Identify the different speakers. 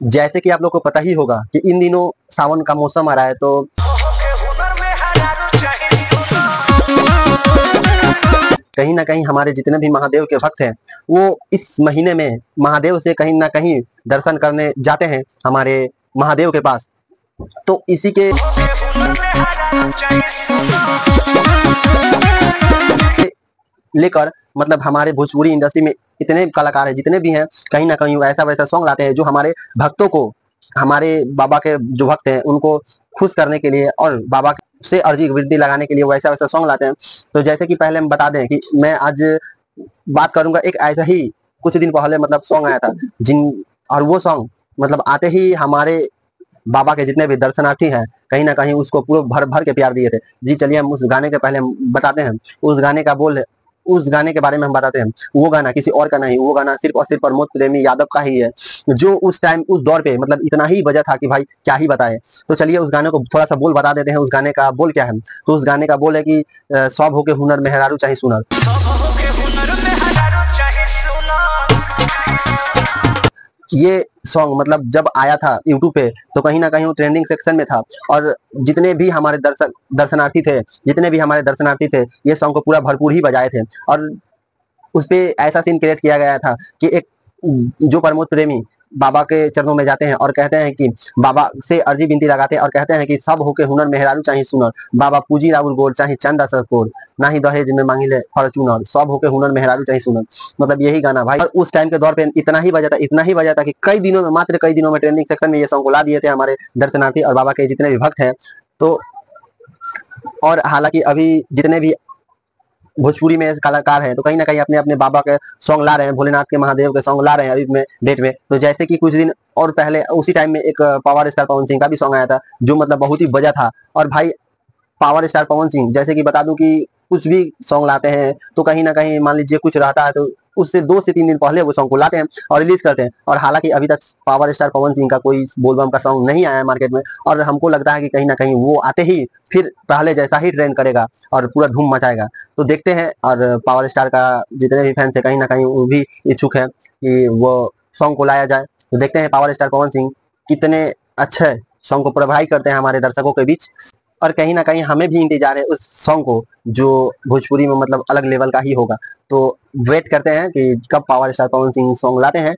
Speaker 1: जैसे कि आप लोग को पता ही होगा कि इन दिनों सावन का मौसम आ रहा है, तो कहीं ना कहीं हमारे जितने भी महादेव के भक्त हैं वो इस महीने में महादेव से कहीं ना कहीं दर्शन करने जाते हैं हमारे महादेव के पास। तो इसी के लेकर मतलब हमारे भोजपुरी इंडस्ट्री में इतने कलाकार हैं जितने भी हैं, कहीं ना कहीं ऐसा वैसा सॉन्ग लाते हैं जो हमारे भक्तों को, हमारे बाबा के जो भक्त हैं उनको खुश करने के लिए और बाबा से अर्जी वृद्धि लगाने के लिए वैसा वैसा सॉन्ग लाते हैं। तो जैसे कि पहले हम बता दें कि मैं आज बात करूंगा एक ऐसा ही कुछ दिन पहले मतलब सॉन्ग आया था और वो सॉन्ग मतलब आते ही हमारे बाबा के जितने भी दर्शनार्थी हैं कहीं ना कहीं उसको पूरा भर भर के प्यार दिए थे जी। चलिए हम उस गाने के पहले बताते हैं, उस गाने का बोल, उस गाने के बारे में हम बताते हैं। वो गाना किसी और का नहीं, वो गाना सिर्फ और सिर्फ प्रमोद प्रेमी यादव का ही है, जो उस टाइम उस दौर पे मतलब इतना ही वजह था कि भाई क्या ही बताए। तो चलिए उस गाने को थोड़ा सा बोल बता देते हैं। उस गाने का बोल क्या है? तो उस गाने का बोल है कि सब होके हुनर मेहरारू चाहे सुनर। ये सॉन्ग मतलब जब आया था यूट्यूब पे तो कहीं ना कहीं वो ट्रेंडिंग सेक्शन में था और जितने भी हमारे दर्शनार्थी थे, जितने भी हमारे दर्शनार्थी थे ये सॉन्ग को पूरा भरपूर ही बजाए थे। और उस पे ऐसा सीन क्रिएट किया गया था कि एक जो प्रमोद प्रेमी बाबा के चरणों में जाते हैं और कहते हैं कि बाबा से अर्जी विनती लगाते हैं और कहते हैं कि सब होके हुनर मेहरारू चाहे सुनर, बाबा पूजी राउर गोल चाहे चंदा सरकोर, ना ही दहेज में मांगी ले फॉर्चूनर, सब होके हुनर मेहरारू चाहे सुनर। मतलब यही गाना भाई और उस टाइम के दौर पे इतना ही बजा था, इतना ही बजा था कि कई दिनों में, मात्र कई दिनों में ट्रेंडिंग सेक्शन में ये सॉन्ग को ला दिए थे हमारे दर्शनार्थी और बाबा के जितने भी भक्त हैं। तो और हालांकि अभी जितने भी भोजपुरी में कलाकार हैं तो कहीं ना कहीं अपने अपने बाबा के सॉन्ग ला रहे हैं, भोलेनाथ के महादेव के सॉन्ग ला रहे हैं अभी में डेट में। तो जैसे कि कुछ दिन और पहले उसी टाइम में एक पावर स्टार पवन सिंह का भी सॉन्ग आया था जो मतलब बहुत ही बजा था। और भाई पावर स्टार पवन सिंह जैसे कि बता दूं कि कुछ भी सॉन्ग लाते हैं तो कहीं ना कहीं मान लीजिए कुछ रहता है तो उससे 2 से 3 दिन पहले वो सॉन्ग को लाते हैं और रिलीज करते हैं। और हालांकि अभी तक पावर स्टार पवन सिंह का कोई बोलबम का सॉन्ग नहीं आया है मार्केट में और हमको लगता है कि कहीं ना कहीं वो आते ही फिर पहले जैसा ही ट्रेंड करेगा और पूरा धूम मचाएगा। तो देखते हैं। और पावर स्टार का जितने भी फैंस है कहीं ना कहीं वो भी इच्छुक है कि वो सॉन्ग को लाया जाए। तो देखते हैं पावर स्टार पवन सिंह कितने अच्छे सॉन्ग को प्रोवाइड करते हैं हमारे दर्शकों के बीच। और कहीं ना कहीं हमें भी इंतजार है उस सॉन्ग को जो भोजपुरी में मतलब अलग लेवल का ही होगा। तो वेट करते हैं कि कब power star Pawan Singh song लाते हैं।